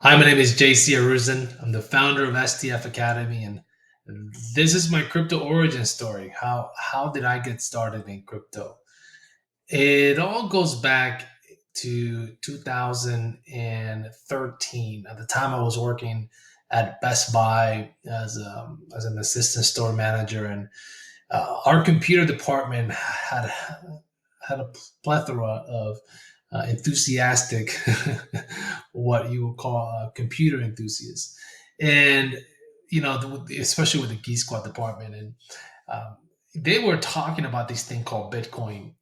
Hi, my name is JC Aruzan. I'm the founder of STF Academy, and this is my crypto origin story. How did I get started in crypto? It all goes back to 2013. At the time, I was working at Best Buy as an assistant store manager, and our computer department had a plethora of enthusiastic, what you would call computer enthusiasts, and especially with the Geek Squad department, and um, they were talking about this thing called Bitcoin.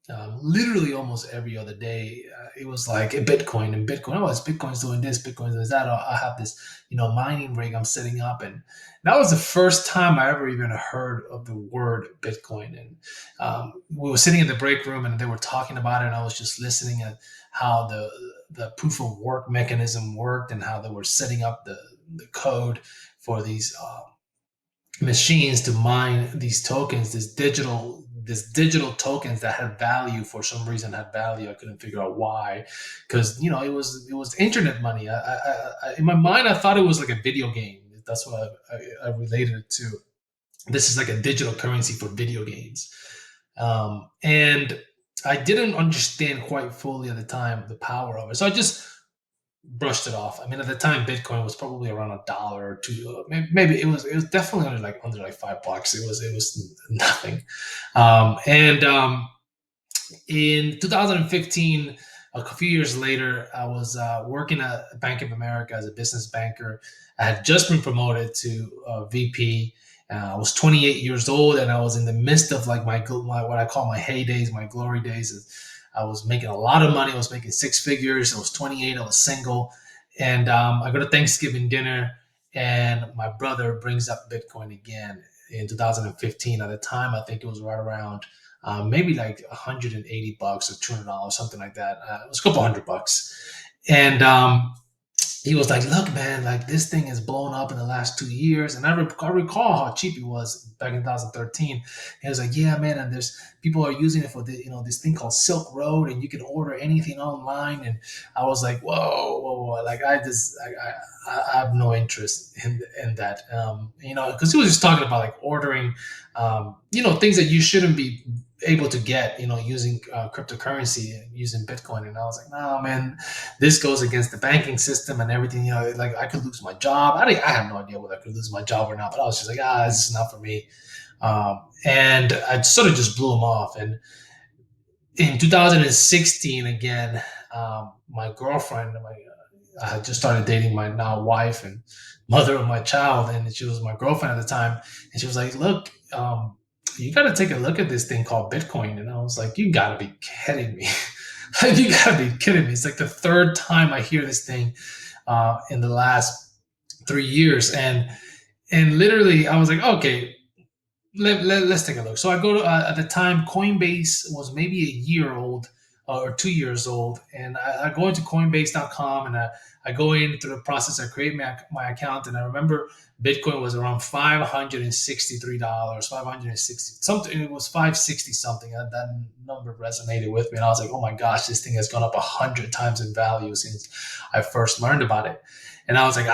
Literally almost every other day, it was like a Bitcoin and Bitcoin. Oh, it's Bitcoin's doing this, Bitcoin's doing that. I have this, mining rig I'm setting up, and that was the first time I ever even heard of the word Bitcoin. And we were sitting in the break room, and they were talking about it, and I was just listening at how the proof of work mechanism worked, and how they were setting up the code for these machines to mine these tokens, this digital tokens that had value. For some reason had value. I couldn't figure out why, because it was internet money. In my mind, I thought it was like a video game. That's what I related it to. This is like a digital currency for video games, and I didn't understand quite fully at the time the power of it. So I just brushed it off. I mean, at the time, Bitcoin was probably around $1 or two. Maybe it was definitely under like $5. It was nothing. And in 2015, a few years later, I was working at Bank of America as a business banker. I had just been promoted to VP. I was 28 years old, and I was in the midst of like my what I call my heydays, my glory days. I was making a lot of money. I was making six figures. I was 28. I was single, and I go to Thanksgiving dinner, and my brother brings up Bitcoin again in 2015. At the time, I think it was right around maybe like $180 or $200, something like that. It was a couple $100. And he was like, "Look, man, like this thing has blown up in the last 2 years." And I recall how cheap it was back in 2013. And he was like, "Yeah, man, and there's people are using it for this thing called Silk Road, and you can order anything online." And I was like, "Whoa, whoa, whoa!" Like I have no interest in that, because he was just talking about like ordering, things that you shouldn't be able to get, using cryptocurrency and using Bitcoin. And I was like, "No, man, this goes against the banking system and everything. Like I could lose my job. I have no idea whether I could lose my job or not, but I was just like, this is not for me." And I sort of just blew him off. And in 2016, again, my girlfriend, I had just started dating my now wife and mother of my child, and she was my girlfriend at the time. And she was like, "Look, you got to take a look at this thing called Bitcoin." And I was like, "You got to be kidding me." You got to be kidding me. It's like the third time I hear this thing in the last 3 years. And literally, I was like, "Okay, let's take a look." So I go to, at the time, Coinbase was maybe a year old, or 2 years old. And I go into Coinbase.com, and I go in through the process. I create my account. And I remember Bitcoin was around $563, 560 something. It was 560 something. That number resonated with me. And I was like, "Oh my gosh, this thing has gone up 100 times in value since I first learned about it." And I was like,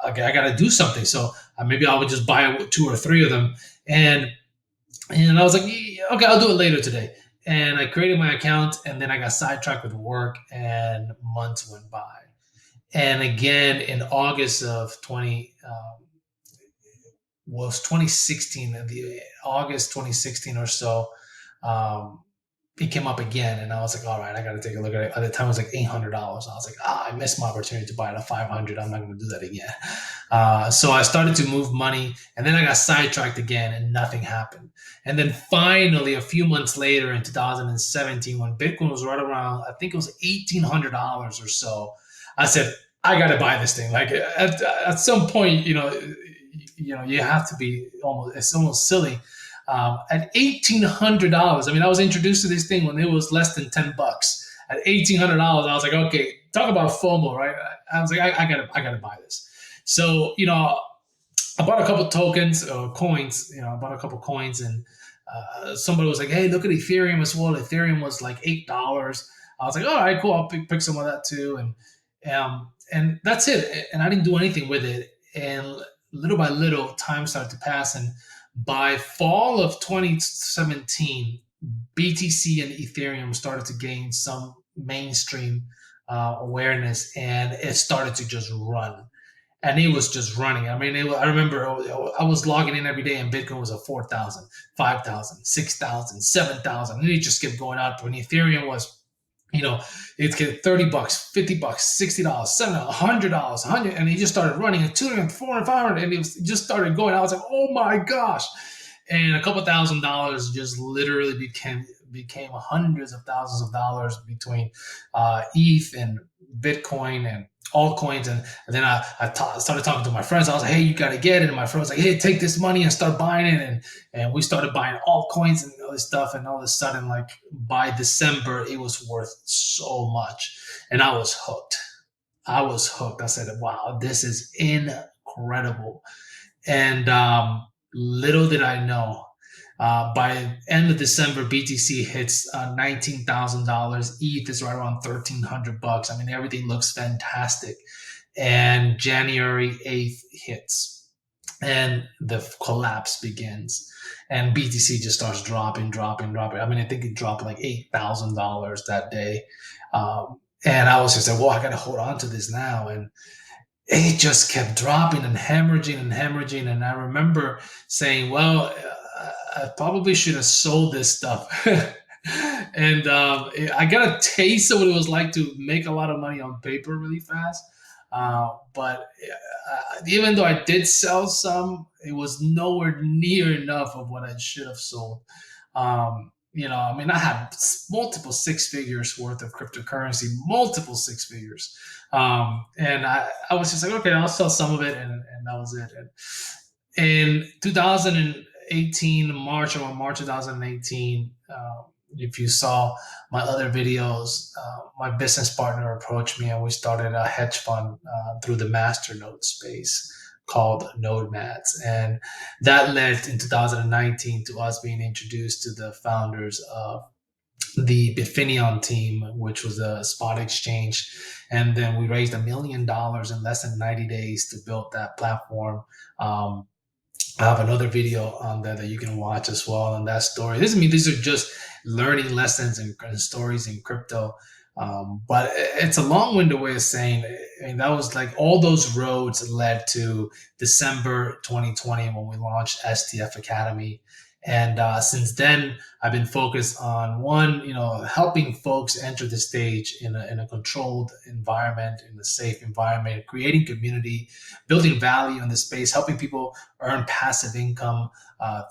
okay, I got to do something. So maybe I would just buy two or three of them. And and I was like, "Yeah, okay, I'll do it later today." And I created my account, and then I got sidetracked with work, and months went by. And again, in August of 2016, in the August 2016 or so, um, it came up again, and I was like, "All right, I got to take a look at it." At the time, it was like $800. I was like, I missed my opportunity to buy it at 500. I'm not going to do that again. So I started to move money, and then I got sidetracked again, and nothing happened. And then finally, a few months later, in 2017, when Bitcoin was right around, I think it was $1,800 or so, I said, "I got to buy this thing." Like at some point, you have to be almost. It's almost silly. At $1,800, I mean, I was introduced to this thing when it was less than $10. At $1,800, I was like, "Okay, talk about FOMO, right?" I was like, I gotta buy this." So I bought a couple tokens or coins. I bought a couple coins, and somebody was like, "Hey, look at Ethereum as well." Ethereum was like $8. I was like, "All right, cool. I'll pick some of that too." And that's it. And I didn't do anything with it. And little by little, time started to pass. And by fall of 2017, BTC and Ethereum started to gain some mainstream awareness, and it started to just run. And it was just running. I mean, I remember I was logging in every day, and Bitcoin was at 4,000, 5,000, 6,000, 7,000, and it just kept going up. When Ethereum was, you know, it's get $30, $50, $60, $7, $100, 100, and it just started running at 200, 400, 500, and it just started going. I was like, oh my gosh. And a couple $1,000s just literally became hundreds of thousands of dollars between ETH and Bitcoin and altcoins. And then started talking to my friends. I was like, hey, you got to get it. And my friend was like, hey, take this money and start buying it. And we started buying altcoins and all this stuff. And all of a sudden, like by December, it was worth so much. And I was hooked. I said, wow, this is incredible. And little did I know, by end of December, BTC hits $19,000. ETH is right around $1,300. I mean, everything looks fantastic. And January 8th hits, and the collapse begins. And BTC just starts dropping, dropping, dropping. I mean, I think it dropped like $8,000 that day. And I was just like, well, I got to hold on to this now. And it just kept dropping and hemorrhaging and hemorrhaging. And I remember saying, well, I probably should have sold this stuff. And I got a taste of what it was like to make a lot of money on paper really fast. But even though I did sell some, it was nowhere near enough of what I should have sold. I mean, I had multiple six figures worth of cryptocurrency, multiple six figures. And I was just like, okay, I'll sell some of it. And that was it. And in 2018, March 2018, if you saw my other videos, my business partner approached me and we started a hedge fund through the masternode space called Nodemads. And that led in 2019 to us being introduced to the founders of the Bitfinion team, which was a spot exchange. And then we raised $1 million in less than 90 days to build that platform. I have another video on there that you can watch as well on that story. These are just learning lessons and stories in crypto. But it's a long-winded way of saying, I mean, that was like all those roads led to December 2020 when we launched STF Academy. And since then, I've been focused on helping folks enter the stage in a controlled environment, in a safe environment, creating community, building value in the space, helping people earn passive income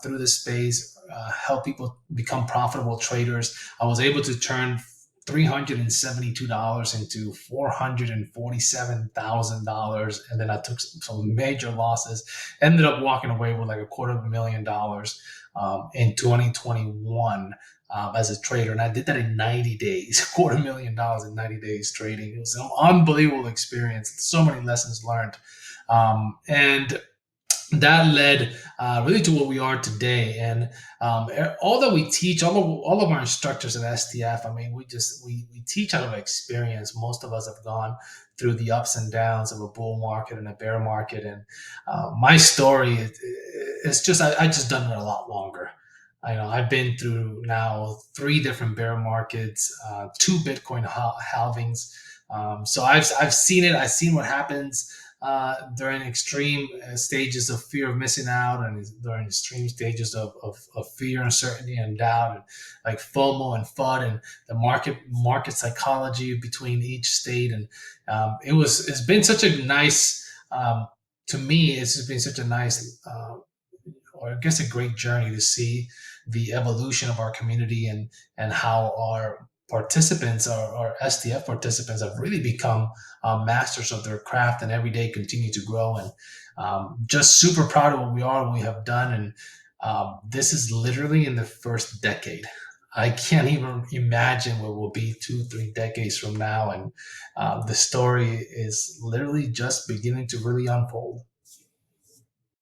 through the space, help people become profitable traders. I was able to turn $372 into $447,000, and then I took some major losses. Ended up walking away with like $250,000 in 2021 as a trader, and I did that in 90 days. $250,000 in 90 days trading. It was an unbelievable experience. So many lessons learned, and that led really to what we are today. And all that we teach, all of our instructors at STF, I mean, we teach out of experience. Most of us have gone through the ups and downs of a bull market and a bear market. And my story is just, I just done it a lot longer. I've been through now 3 different bear markets, 2 Bitcoin halvings. So I've seen it. I've seen what happens during extreme stages of fear of missing out, and during extreme stages of fear, uncertainty, and doubt, and like FOMO and FUD, and the market psychology between each state. And it's been such a nice, to me, it's just been such a nice, or I guess a great journey to see the evolution of our community, and how our participants, our STF participants, have really become masters of their craft, and every day continue to grow. And just super proud of what we are and we have done. And this is literally in the first decade. I can't even imagine what will be 2, 3 decades from now. And the story is literally just beginning to really unfold.